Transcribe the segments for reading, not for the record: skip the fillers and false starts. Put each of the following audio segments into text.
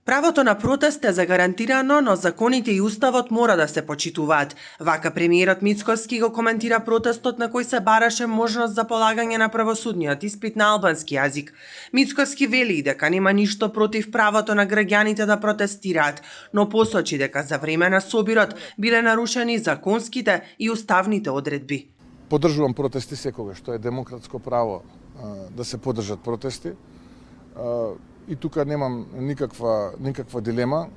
Правото на протест е загарантирано, но законите и уставот мора да се почитуваат. Вака премиерот Мицкоски го коментира протестот на кој се бараше можност за полагање на правосудниот испит на албански јазик. Мицкоски вели и дека нема ништо против правото на граѓаните да протестираат, но посочи дека за време на собирот биле нарушени законските и уставните одредби. Поддржувам протести секогаш, што е демократско право да се поддржат протести. И тука немам никаква дилема.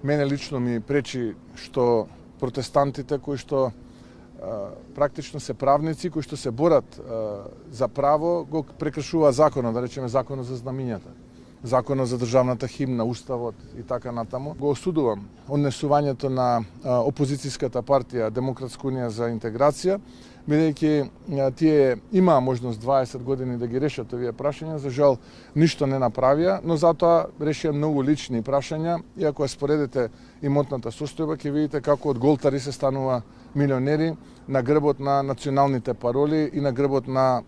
Мене лично ми пречи што протестантите кои што практично се правници, кои што се борат за право, го прекршува законот, да речеме законот за знамињата, законот за државната химна, уставот и така натаму. Го осудувам однесувањето на опозицијската партија Демократска унија за интеграција, бидејќи тие имаа можност 20 години да ги решат овие прашања, за жал ништо не направија, но затоа решија многу лични прашања и ако ја споредите имотната состојба, ќе видите како од голтари се станува милионери на грбот на националните пароли и на грбот на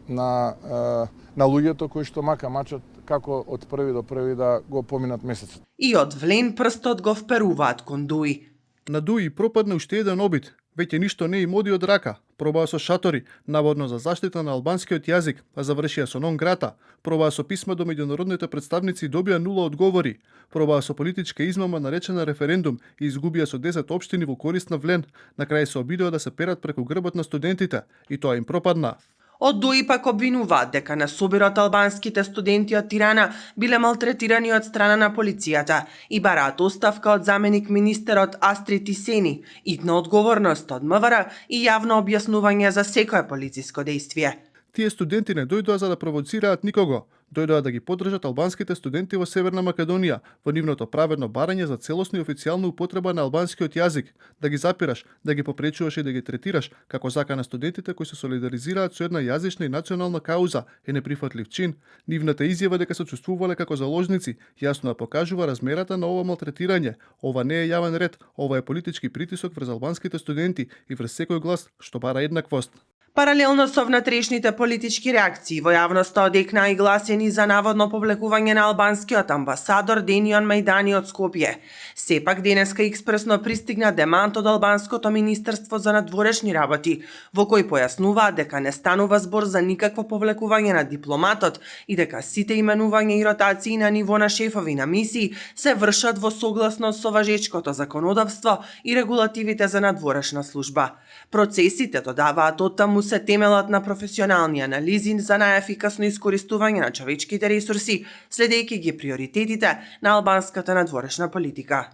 луѓето кои што мачат како од први до први да го поминат месецот. И од влен прстот го вперуваат кон Дуи. На Дуи пропадна уште еден обид. Веќе ништо не им оди од рака. Пробаа со шатори, наводно за заштита на албанскиот јазик, а завршија со нон грата. Пробаа со писма до меѓународните представници и добија 0 одговори. Пробаа со политичка измама наречена референдум и изгубија со 10 општини во корист на влен. На крај се обидоа да се перат преку грбот на студентите и тоа им пропадна. Од Дуи пак обвинуваат дека на собирот албанските студенти од Тирана биле малтретирани од страна на полицијата и бараат оставка од заменик министерот Астрид Исени, итна одговорност од МВР и јавно објаснување за секое полициско дејствие. Тие студенти не дојдоа за да провоцираат никого, дојдоа да ги поддржат албанските студенти во Северна Македонија во нивното праведно барање за целосна и официјална употреба на албанскиот јазик, да ги запираш, да ги попречуваш и да ги третираш како закана студентите кои се солидаризираат со една јазична и национална кауза е неприфатлив чин. Нивната изјава дека се чувствувале како заложници јасно ја покажува размерата на ова малтретирање. Ова не е јавен ред, ова е политички притисок врз албанските студенти и врз секој глас што бара еднаквост. Паралелно со внатрешните политички реакции во јавноста одекнаа и гласини за наводно повлекување на албанскиот амбасадор Денион Мајдани од Скопје. Сепак денеска експресно пристигна демант од албанското министерство за надворешни работи, во кој појаснуваат дека не станува збор за никакво повлекување на дипломатот и дека сите именувања и ротации на ниво на шефови на мисии се вршат во согласност со важечкото законодавство и регулативите за надворешна служба. Процесите додаваат оттаму се темелат на професионални анализи за најефикасно искористување на човечките ресурси, следејќи ги приоритетите на албанската надворешна политика.